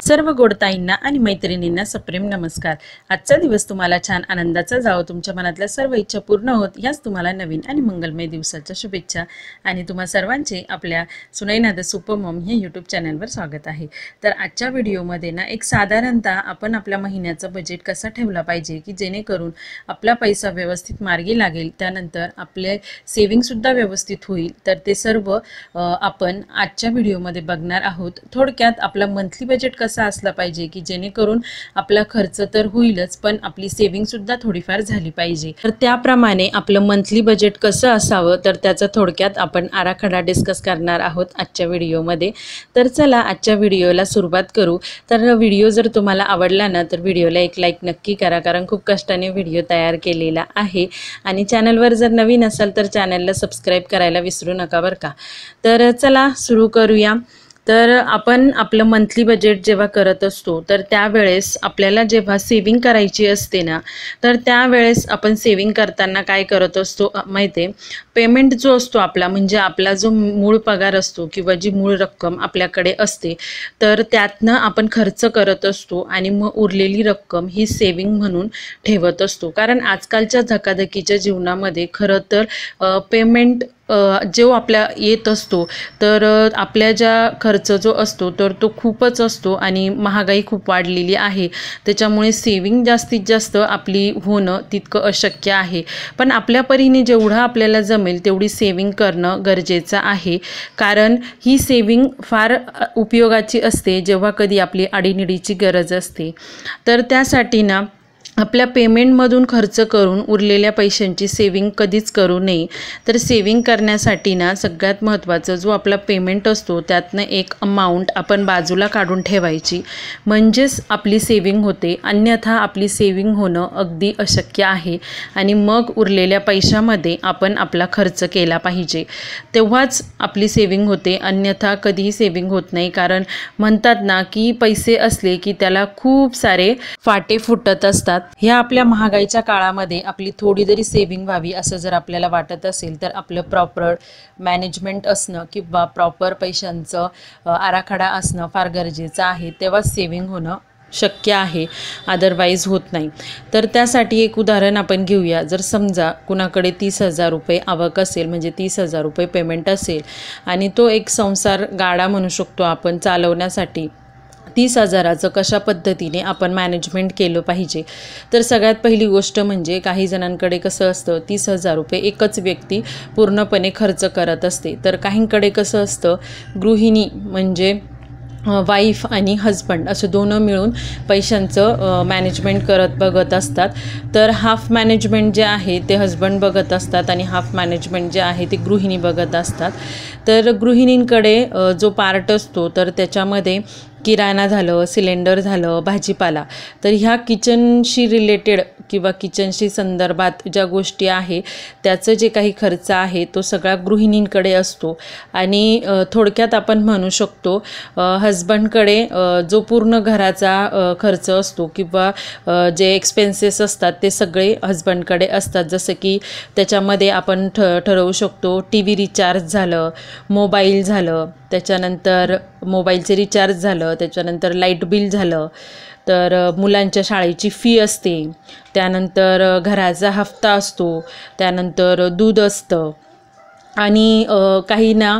सर्व गोडताईंना आणि मैत्रिणींना सप्रेम नमस्कार। आजचा दिवस तुम्हाला छान आनंदाचा जावो, तुमच्या मनातल्या सर्व इच्छा पूर्ण होत याच तुम्हाला नवीन आणि मंगलमय दिवसाच्या शुभेच्छा। आणि तुम्हा सर्वांचे आपल्या सुनैना द सुपर मॉम या यूट्यूब चॅनलवर स्वागत आहे। तर आजच्या व्हिडिओमध्ये ना एक साधारणतः आपण आपल्या महिन्याचा बजेट कसा ठेवला पाहिजे की जेणेकरून आपला पैसा व्यवस्थित मार्गी लागेल, त्यानंतर आपले सेविंग सुद्धा व्यवस्थित होईल। तर ते सर्व आपण आजच्या व्हिडिओमध्ये बघणार आहोत। थोडक्यात आपला मंथली बजेट कसा असला पाहिजे की जेणेकरून आपला खर्च तर होईलच पण आपली सेविंग सुद्धा थोडीफार झाली पाहिजे। तर त्याप्रमाणे आपलं मंथली बजेट कसं असावं तर त्याचा थोडक्यात आपण आराखडा डिस्कस करणार आहोत आजच्या व्हिडिओमध्ये। तर चला आजच्या व्हिडिओला सुरुवात करू। तर व्हिडिओ जर तुम्हाला आवडला ना तर व्हिडिओला एक लाईक नक्की करा, कारण खूप कष्टाने व्हिडिओ तयार केलेला आहे। आणि चॅनलवर जर नवीन असाल तर चॅनलला सबस्क्राइब करायला विसरू नका बरं का। तर चला सुरू करूया। तर आपण आपलं मंथली बजेट जेव्हा करत असतो तर त्यावेळेस आपल्याला जेव्हा सेविंग करायची असते ना तर त्यावेळेस आपण सेविंग करताना काय करत असतो माहिती आहे, पेमेंट जो असतो आपला म्हणजे आपला जो मूळ पगार असतो किंवा जी मूळ रक्कम आपल्याकडे असते तर त्यातनं आपण खर्च करत असतो आणि मग उरलेली रक्कम ही सेविंग म्हणून ठेवत असतो। कारण आजकालच्या धकाधकीच्या जीवनामध्ये खरं तर पेमेंट जो आपल्या येत असतो तर आपल्या ज्या खर्च जो असतो तर तो खूपच असतो आणि महागाई खूप वाढलेली आहे, त्याच्यामुळे सेविंग जास्तीत जास्त आपली होणं तितकं अशक्य आहे। पण आपल्या परीने जेवढं आपल्याला जमेल तेवढी सेविंग करणं गरजेचं आहे, कारण ही सेविंग फार उपयोगाची असते जेव्हा कधी आपली आडीनिडीची गरज असते। तर त्यासाठी ना आपल्या पेमेंटमधून खर्च करून उरलेल्या पैशांची सेविंग कधीच करू नये। तर सेविंग करण्यासाठी ना सगळ्यात महत्त्वाचं जो आपला पेमेंट असतो त्यातनं एक अमाऊंट आपण बाजूला काढून ठेवायची, म्हणजेच आपली सेविंग होते। अन्यथा आपली सेविंग होणं अगदी अशक्य आहे आणि मग उरलेल्या पैशामध्ये आपण आपला खर्च केला पाहिजे, तेव्हाच आपली सेविंग होते। अन्यथा कधीही सेविंग होत नाही, कारण म्हणतात ना की पैसे असले की त्याला खूप सारे फाटे फुटत असतात। ह्या आपल्या महागाईच्या काळामध्ये आपली थोडी जरी सेविंग व्हावी असं जर आपल्याला वाटत असेल तर आपलं प्रॉपर मॅनेजमेंट असणं किंवा प्रॉपर पैशांचं आराखडा असणं फार गरजेचं आहे, तेव्हा सेविंग होणं शक्य आहे, अदरवाईज होत नाही। तर त्यासाठी एक उदाहरण आपण घेऊया। जर समजा कुणाकडे 30,000 रुपये आवक असेल, म्हणजे 30,000 रुपये पेमेंट असेल आणि तो एक संसार गाडा म्हणू शकतो आपण चालवण्यासाठी 30,000चं कशा पद्धतीने आपण मॅनेजमेंट केलं पाहिजे। तर सगळ्यात पहिली गोष्ट म्हणजे काही जणांकडे कसं असतं 30,000 रुपये एकच व्यक्ती पूर्णपणे खर्च करत असते, तर काहींकडे कसं असतं गृहिणी म्हणजे वाईफ आणि हजबंड असं दोनं मिळून पैशांचं मॅनेजमेंट बघत असतात। तर हाफ मॅनेजमेंट जे आहे ते हजबंड बघत असतात आणि हाफ मॅनेजमेंट जे आहे ते गृहिणी बघत असतात। तर गृहिणींकडे जो पार्ट असतो तर त्याच्यामध्ये किराणा झालं, सिलेंडर झालं, भाजीपाला, तर ह्या किचनशी रिलेटेड किंवा किचनशी संदर्भात ज्या गोष्टी आहे त्याचं जे काही खर्च आहे तो सगळा गृहिणींकडे असतो। आणि थोडक्यात आपण म्हणू शकतो हजबंडकडे जो पूर्ण घराचा खर्च असतो किंवा जे एक्सपेन्सेस असतात ते सगळे हजबंडकडे असतात। जसं की त्याच्यामध्ये आपण ठरवू शकतो TV रिचार्ज झालं, मोबाईल झालं, त्याच्यानंतर मोबाईलचे रिचार्ज झालं, त्याच्यानंतर लाईट बिल झालं, तर मुलांच्या शाळेची फी असते, त्यानंतर घराचा हफ्ता असतो, त्यानंतर दूध असतं आणि काही ना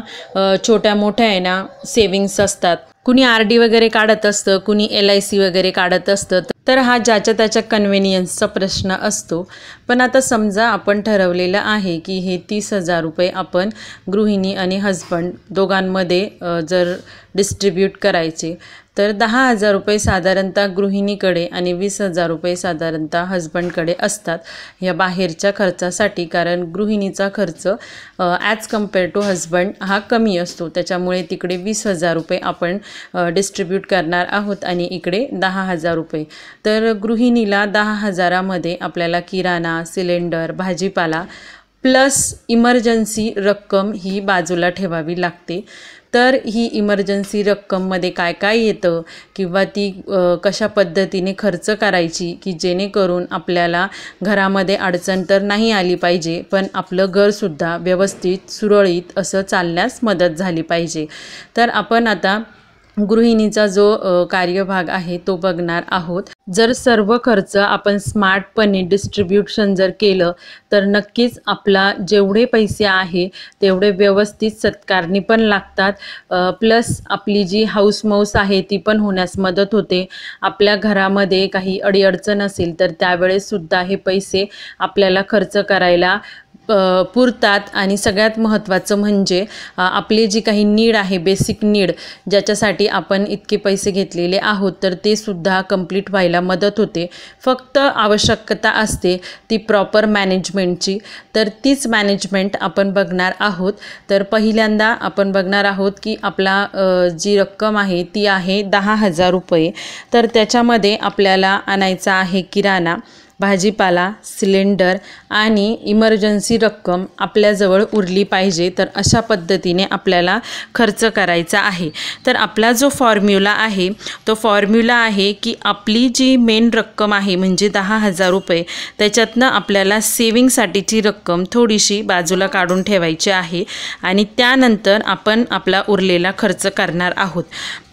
छोट्या मोठ्या आहे ना सेविंग्स असतात। कुणी RD वगैरे काढत असतं, कुणी LIC वगैरे काढत असतं। तर हा ज्याच्या त्याच्या कन्व्हिनियन्सचा प्रश्न असतो। पण आता समजा आपण ठरवलेलं आहे की हे 30,000 रुपये आपण गृहिणी आणि हजबंड दोघांमध्ये जर डिस्ट्रीब्यूट करायचे तर 10,000 रुपये साधारणतः गृहिणीकडे आणि 20,000 रुपये साधारणतः हजबंडकडे असतात ह्या बाहेरच्या खर्चासाठी, कारण गृहिणीचा खर्च ॲज कम्पेअर टू हजबंड हा कमी असतो, त्याच्यामुळे तिकडे 20,000 रुपये आपण डिस्ट्रीब्यूट करणार आहोत आणि इकडे 10,000 रुपये। तर गृहिणीला 10,000मध्ये आपल्याला किराणा, सिलेंडर, भाजीपाला प्लस इमर्जन्सी रक्कम ही बाजूला ठेवावी लागते। तर ही इमर्जन्सी रक्कममध्ये काय काय येतं किंवा ती कशा पद्धतीने खर्च करायची की जेणेकरून आपल्याला घरामध्ये अडचण तर नाही आली पाहिजे पण आपलं घरसुद्धा व्यवस्थित सुरळीत असं चालण्यास मदत झाली पाहिजे। तर आपण आता गृहिणीचा जो कार्यभाग आहे तो बघणार आहोत। जर सर्व खर्च आपण स्मार्टपणे डिस्ट्रीब्युशन जर केलं तर नक्कीच आपला जेवढे पैसे आहे तेवढे व्यवस्थित सत्कारणी पण लागतात, प्लस आपली जी हाऊसमौस आहे ती पण होण्यास मदत होते। आपल्या घरामध्ये काही अडीअडचण असेल तर त्यावेळेस सुद्धा हे पैसे आपल्याला खर्च करायला पुरतात। आणि सगळ्यात महत्त्वाचं म्हणजे आपली जी काही नीड आहे, बेसिक नीड, ज्याच्यासाठी आपण इतके पैसे घेतलेले आहोत तर ते सुद्धा कंप्लीट व्हायला मदत होते। फक्त आवश्यकता असते ती प्रॉपर मॅनेजमेंटची, तर तीच मॅनेजमेंट आपण बघणार आहोत। तर पहिल्यांदा आपण बघणार आहोत की आपला जी रक्कम आहे ती आहे 10,000 रुपये। तर त्याच्यामध्ये आपल्याला आणायचा आहे किराणा, भाजीपाला, सिलेंडर आणि इमर्जन्सी रक्कम आपल्याजवळ उरली पाहिजे। तर अशा पद्धतीने आपल्याला खर्च करायचा आहे। तर आपला जो फॉर्म्युला आहे तो फॉर्म्युला आहे की आपली जी मेन रक्कम आहे म्हणजे 10,000 रुपये, त्याच्यातनं आपल्याला सेविंगसाठीची रक्कम थोडीशी बाजूला काढून ठेवायची आहे आणि त्यानंतर आपण आपला उरलेला खर्च करणार आहोत।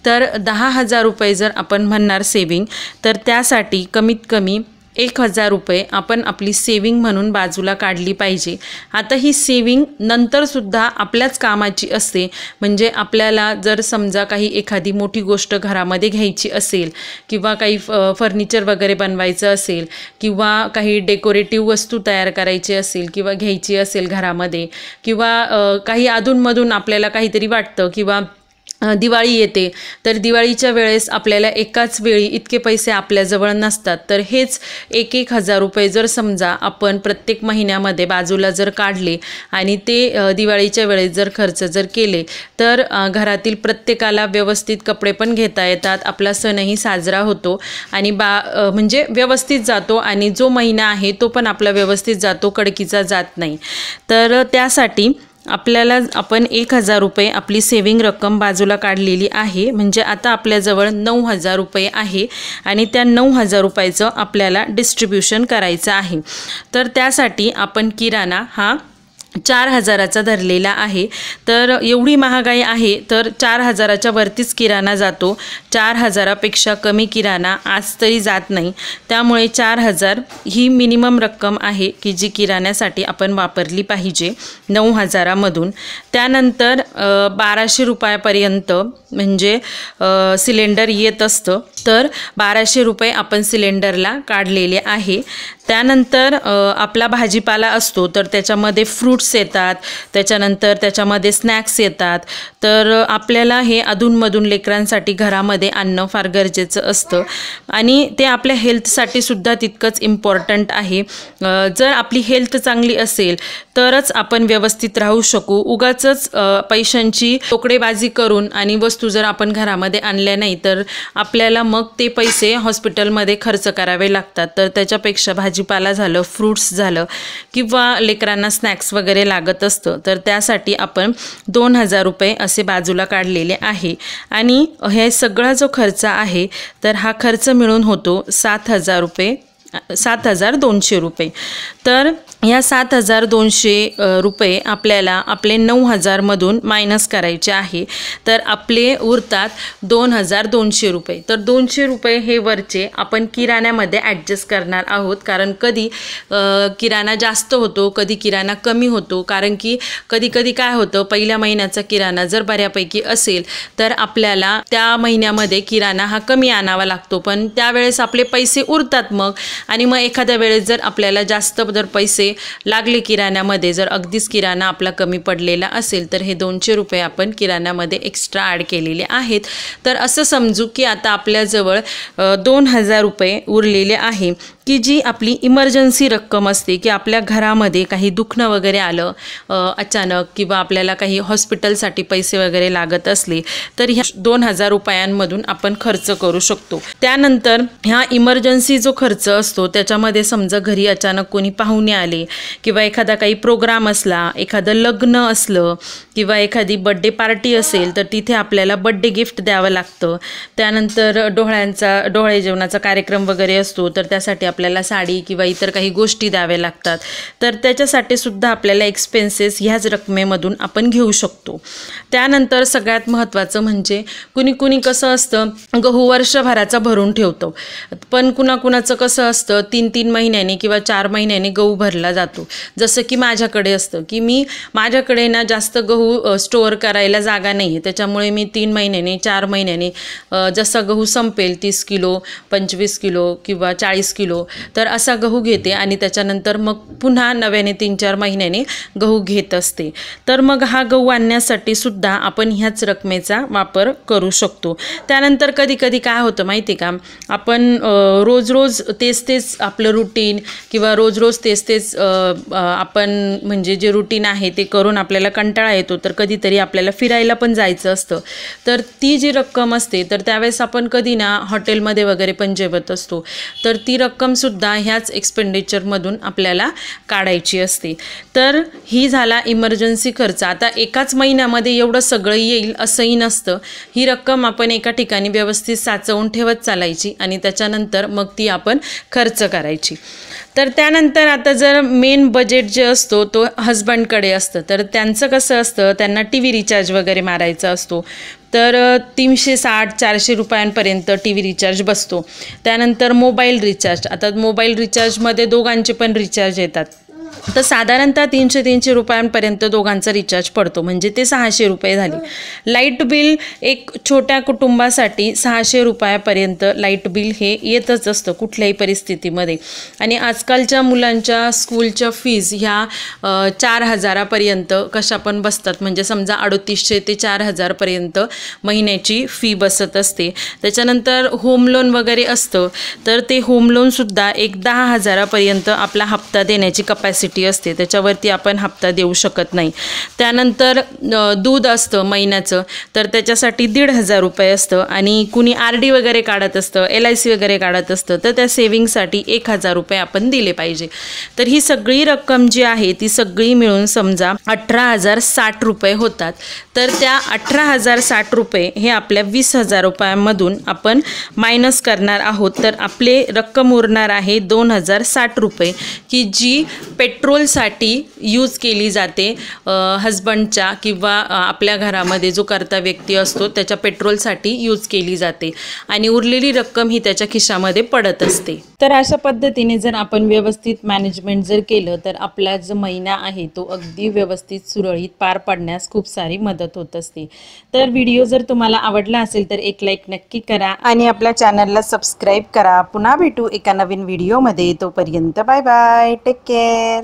तर 10,000 रुपये जर आपण म्हणणार सेविंग, तर त्यासाठी कमीत कमी 1,000 रुपये आपण आपली सेविंग म्हणून बाजूला काढली पाहिजे। आता ही सेविंग नंतरसुद्धा आपल्याच कामाची असते। म्हणजे आपल्याला जर समजा काही एखादी मोठी गोष्ट घरामध्ये घ्यायची असेल किंवा काही फर्निचर वगैरे बनवायचं असेल किंवा काही डेकोरेटिव्ह वस्तू तयार करायची असेल किंवा घ्यायची असेल घरामध्ये, किंवा काही अधूनमधून आपल्याला काहीतरी वाटतं, किंवा दिवाळी येते तर दिवाळीच्या वेळेस आपल्याला एकाच वेळी इतके पैसे आपल्याजवळ नसतात। तर हेच 1,000 रुपये जर समजा आपण प्रत्येक महिन्यामध्ये बाजूला जर काढले आणि ते दिवाळीच्या वेळेस जर खर्च जर केले तर घरातील प्रत्येकाला व्यवस्थित कपडे पण घेता येतात, आपला सणही साजरा होतो आणि म्हणजे व्यवस्थित जातो आणि जो महिना आहे तो पण आपला व्यवस्थित जातो, कडकीचा जात नाही। तर त्यासाठी आपल्याला आपण 1,000 रुपये आपली सेविंग रक्कम बाजूला काढलेली आहे। म्हणजे आता आपल्याजवळ 9,000 रुपये आहे आणि त्या 9,000 रुपयाचं आपल्याला डिस्ट्रीब्युशन करायचं आहे। तर त्यासाठी आपण किराणा हा 4,000चा धरलेला आहे। तर एवढी महागाई आहे तर 4,000च्या वरतीच किराणा जातो, 4,000पेक्षा कमी किराणा आज तरी जात नाही। त्यामुळे 4,000 ही मिनिमम रक्कम आहे की जी किराण्यासाठी आपण वापरली पाहिजे 9,000मधून। त्यानंतर 1,200 रुपयापर्यंत म्हणजे सिलेंडर येत असतं, तर 1,200 रुपये आपण सिलेंडरला काढलेले आहे। त्यानंतर आपला भाजीपाला असतो तर त्याच्यामध्ये फ्रूट्स येतात, त्याच्यानंतर त्याच्यामध्ये स्नॅक्स येतात। तर आपल्याला हे अधूनमधून लेकरांसाठी घरामध्ये आणणं फार गरजेचं असतं आणि ते आपल्या हेल्थसाठी सुद्धा तितकंच इम्पॉर्टंट आहे। जर आपली हेल्थ चांगली असेल तरच आपण व्यवस्थित राहू शकू। उगाचच पैशांची तोकडेबाजी करून आणि वस्तू जर आपण घरामध्ये आणल्या नाही तर आपल्याला मग ते पैसे हॉस्पिटलमध्ये खर्च करावे लागतात। तर त्याच्यापेक्षा भाजीपाला झालं, फ्रूट्स झालं किंवा लेकरांना स्नॅक्स वगैरे लागत असतं, तर त्यासाठी आपण 2,000 रुपये असे बाजूला काढलेले आहे। आणि हे सगळा जो खर्च आहे तर हा खर्च मिळून होतो 7,000 रुपये, 7,200 रुपये। तर या 7,200 रुपये आपल्याला आपले 9,000मधून मायनस करायचे आहे। तर आपले उरतात 2,200 रुपये। तर 200 रुपये हे वरचे आपण किराण्यामध्ये ॲडजस्ट करणार आहोत, कारण कधी किराणा जास्त होतो, कधी किराणा कमी होतो। कारण की कधी कधी काय होतं, पहिल्या महिन्याचा किराणा जर बऱ्यापैकी असेल तर आपल्याला त्या महिन्यामध्ये किराणा हा कमी आणावा लागतो, पण त्यावेळेस आपले पैसे उरतात मग। आणि मग एखाद्या वेळेस जर आपल्याला जास्त जर पैसे लागले किराण्यामध्ये, जर अगदीच किराणा आपला कमी पडलेला असेल तर हे 200 रुपये आपण किराण्यामध्ये एक्स्ट्रा ॲड केलेले आहेत। तर असं समजू की आता आपल्याजवळ 2,000 रुपये उरलेले आहे की जी आपली इमर्जन्सी रक्कम असते, की आपल्या घरामध्ये काही दुखणं वगैरे आलं अचानक किंवा आपल्याला काही हॉस्पिटलसाठी पैसे वगैरे लागत असले तर ह्या 2,000 रुपयांमधून आपण खर्च करू शकतो। त्यानंतर ह्या इमर्जन्सी जो खर्च असतो त्याच्यामध्ये समजा घरी अचानक कोणी पाहुणे आले किंवा एखादा काही प्रोग्राम असला, एखादं लग्न असलं किंवा एखादी बड्डे पार्टी असेल तर तिथे आपल्याला बड्डे गिफ्ट द्यावं लागतं. त्यानंतर डोहाळे जेवणाचा कार्यक्रम वगैरे असतो तर त्यासाठी आपल्याला साडी किंवा इतर काही गोष्टी द्याव्या लागतात. तर त्याच्यासाठी सुद्धा आपल्याला एक्सपेन्सेस ह्याच रकमेमधून आपण घेऊ शकतो. त्यानंतर सगळ्यात महत्त्वाचं म्हणजे कुणी कसं असतं गहू वर्षभराचा भरून ठेवतो, पण कुणाकुणाचं कसं असतं 3-3 महिन्यांनी किंवा 4 महिन्यांनी गहू भरला जातो. जसं की माझ्याकडे असतं की माझ्याकडे ना जास्त गहू स्टोअर करायला जागा नाही आहे, त्याच्यामुळे मी 3 महिन्यांनी 4 महिन्यांनी जसा गहू संपेल 30 किलो 25 किलो किंवा 40 किलो तर असा गहू घेते आणि त्याच्यानंतर मग पुन्हा नव्याने 3-4 महिन्यांनी गहू घेत असते. तर मग हा गहू आणण्यासाठी सुद्धा आपण ह्याच रकमेचा वापर करू शकतो. त्यानंतर कधी काय होतं माहिती का, आपण रोज तेच आपलं रुटीन किंवा रोज तेच आपण म्हणजे जे रुटीन आहे ते करून आपल्याला कंटाळा येतो. तर कधीतरी आपल्याला फिरायला पण जायचं असतं, तर ती जी रक्कम असते तर त्यावेळेस आपण कधी ना हॉटेलमध्ये वगैरे पण जेवत असतो, तर ती रक्कमसुद्धा ह्याच एक्सपेंडिचरमधून आपल्याला काढायची असते. तर ही झाला इमर्जन्सी खर्च. आता एकाच महिन्यामध्ये एवढं सगळं येईल असंही नसतं. ही रक्कम आपण एका ठिकाणी व्यवस्थित साचवून ठेवत चालायची आणि त्याच्यानंतर मग ती आपण खर्च करायची. तर त्यानंतर आता जर मेन बजेट जे असतो तो हजबंडकडे असतं, तर त्यांचं कसं असतं, त्यांना TV रिचार्ज वगैरे मारायचा असतो. तर 360-400 रुपयांपर्यंत TV रिचार्ज बसतो. त्यानंतर मोबाईल रिचार्ज, आता मोबाईल रिचार्जमध्ये दोघांचे पण रिचार्ज येतात, तर साधारणतः 300 रुपयांपर्यंत दोघांचा रिचार्ज पडतो, म्हणजे ते 600 रुपये झाले. लाईट बिल एक छोट्या कुटुंबासाठी 600 रुपयापर्यंत लाईट बिल हे येतच असतं कुठल्याही परिस्थितीमध्ये. आणि आजकालच्या मुलांच्या स्कूलच्या फीज ह्या 4,000पर्यंत कशा पण बसतात, म्हणजे समजा 350 ते 4,000पर्यंत महिन्याची फी बसत असते. त्याच्यानंतर होम लोन वगैरे असतं, तर ते होम लोनसुद्धा एक 10,000पर्यंत आपला हप्ता देण्याची कपॅसिटी असते, त्याच्यावरती आपण हप्ता देऊ शकत नाही. त्यानंतर दूध असतं महिन्याचं, तर त्याच्यासाठी 1,500 रुपये असतं. आणि कुणी RD वगैरे काढत असतं, LIC वगैरे काढत असतं, तर त्या सेविंगसाठी 1,000 रुपये आपण दिले पाहिजे. तर ही सगळी रक्कम जी आहे ती सगळी मिळून समजा 18,060 रुपये होतात. तर त्या 18,060 रुपये हे आपल्या 20,000 रुपयांमधून आपण मायनस करणार आहोत. तर आपले रक्कम उरणार आहे 2,060 रुपये, की जी पेट्रोलसाठी यूज केली जाते. हजबंडच्या किंवा आपल्या घरामध्ये जो कर्ता व्यक्ती असतो त्याच्या पेट्रोलसाठी यूज केली जाते आणि उरलेली रक्कम ही त्याच्या खिशामध्ये पडत असते. तर अशा पद्धतीने जर आपण व्यवस्थित मॅनेजमेंट जर केलं तर आपला जो महिना आहे तो अगदी व्यवस्थित सुरळीत पार पाडण्यास खूप सारी मदत होत असते. तर व्हिडिओ जर तुम्हाला आवडला असेल तर एक लाईक नक्की करा आणि आपल्या चॅनलला सबस्क्राईब करा. पुन्हा भेटू एका नवीन व्हिडिओमध्ये. तोपर्यंत बाय बाय, टेक केअर.